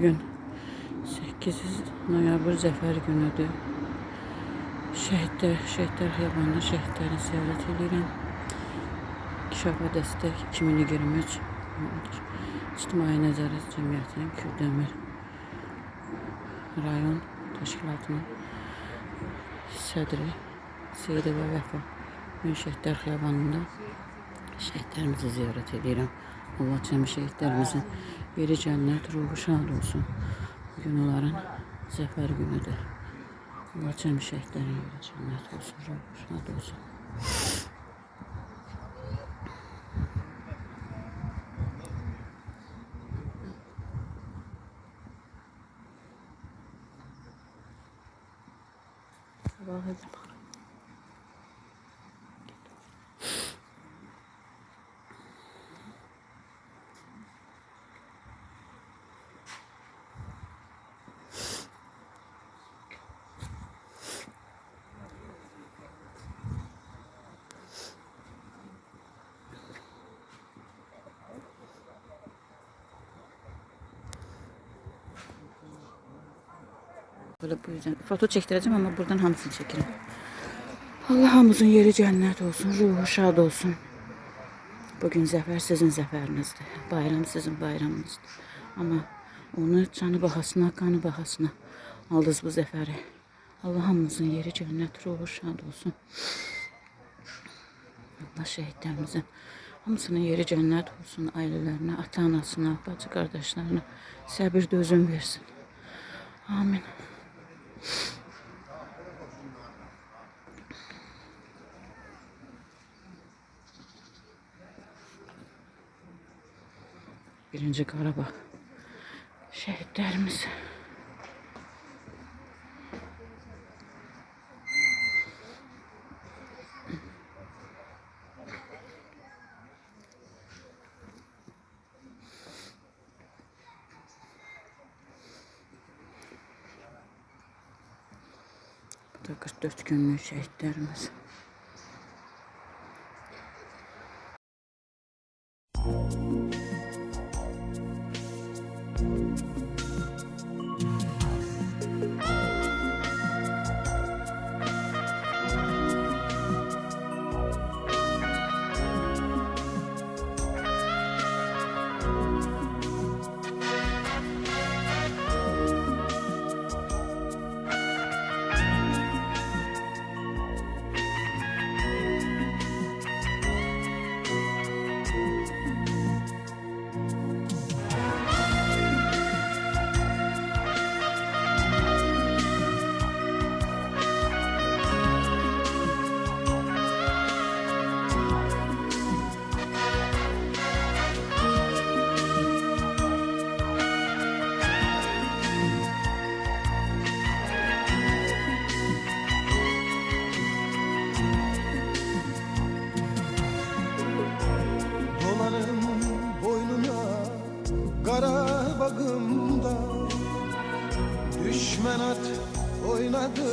Bugün 8 noyabr Zəfər günüdür. Şəhidlər xiyabanında şəhidləri ziyarət edirəm. İnkişafa dəstək 2023 İctimai Nəzarət Cəmiyyətinin Kürdəmir rayon təşkilatının sədri Seyidova Vəfa. Bugün şəhidlər xiyabanında şəhidlərimizi ziyarət edirəm. Allah cəmi şəhidlərimizin yeri cənnət, ruhu şad olsun. Bugün onların zəfər günüdür. Allah cəmi şəhidlərin yeri cənnət olsun, ruhu şad olsun. Sabah edin. Böyle bu yüzden foto çektireceğim ama buradan hamısını çekerim. Allah hamımızın yeri cənnət olsun, ruhu şad olsun. Bugün zəfər sizin zəfərinizdir. Bayram sizin bayramınızdır. Ama onu canı bahasına, kanı bahasına aldınız bu zəfəri. Allah hamımızın yeri cənnət, ruhu şad olsun. Allah şəhidlərimizin hamısının yeri cənnət olsun. Ailələrinə, ata-anasına, bacı qardaşlarına səbir dözüm versin. Amin. Birinci Qarabağ şəhidlərimiz. Bu da 44 günlük şəhidlərimiz. Qarabağımda düşmən at oynadı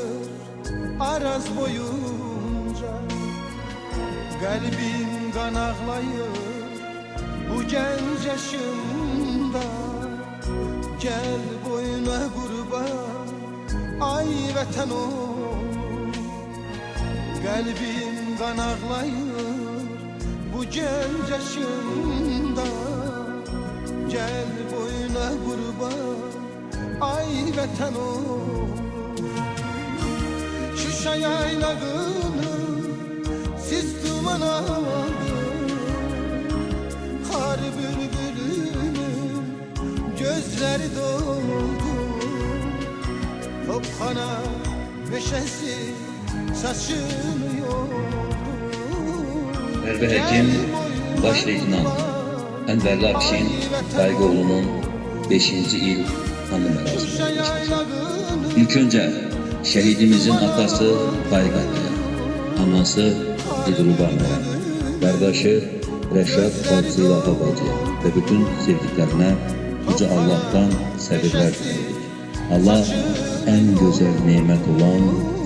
Araz boyunca. Qəlbim qan ağlayır bu gənc yaşımda. Gəl boyuna qurban ay vətən ol. Qəlbim qan ağlayır bu gənc yaşımda. Gel boyuna kurban ay vətən ol. Şuşa yaylağını siz duman aldı. Kar bülbülünün gözleri doldu. Topxana meşesi saçını yoldu. Merve Həkim, baş leytenant Ənvərli Akşin Qayğıoğlu'nun 5. il anı mərasimi geçmiştir. İlk önce şehidimizin atası Bayqatiya, anası Dilruba Mərəm, qardaşı Rəşad Bacılağa bacıya ve bütün sevdiklerine Yüce Allah'tan səbirlər diləyirik. Allah en güzel nimet olan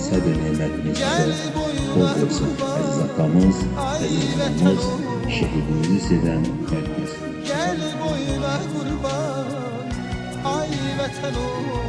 səbir nimetini size bol versin. Əziz atamız, əziz anamız, şehidimizi seven herkes. Gel boyuna kurban ay vətən olur.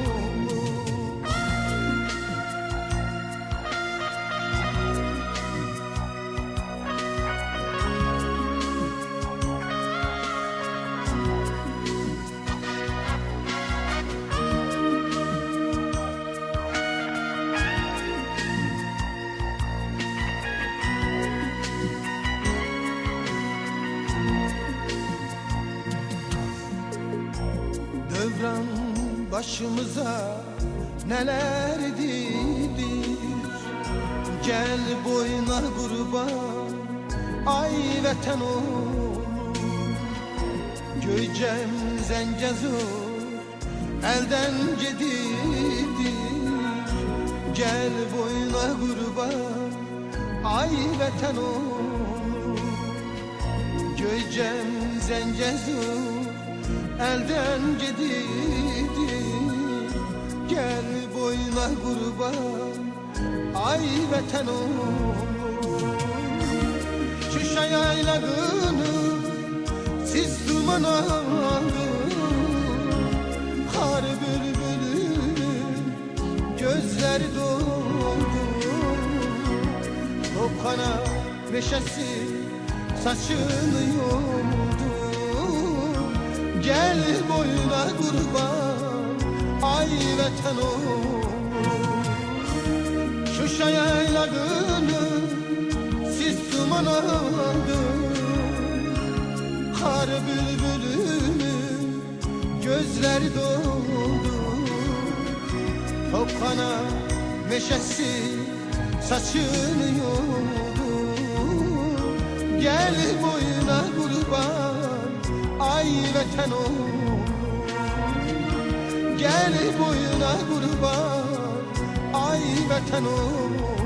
Dövran başımıza neler edilir. Gel boyuna kurban ay vətən olur. Göycəm Zəngəzur elden gedilir. Gel boyuna kurban ay vətən olur. Göycəm Zəngəzur elden gedidir. Gel boyuna kurban ay vətən olur. Şuşa yaylağını siz duman aldı. Har bülbülün gözleri doldu. Topkana meşesi saçını yoldu. Gel boyuna kurban ay vətən olur. Şuşa yaylağını siz duman aldı. Kar bülbülünün gözleri doldu. Topkana meşesi saçını yoldu. Gel boyuna kurban ay vətən olur. Gel boyuna kurban ay vətən olur.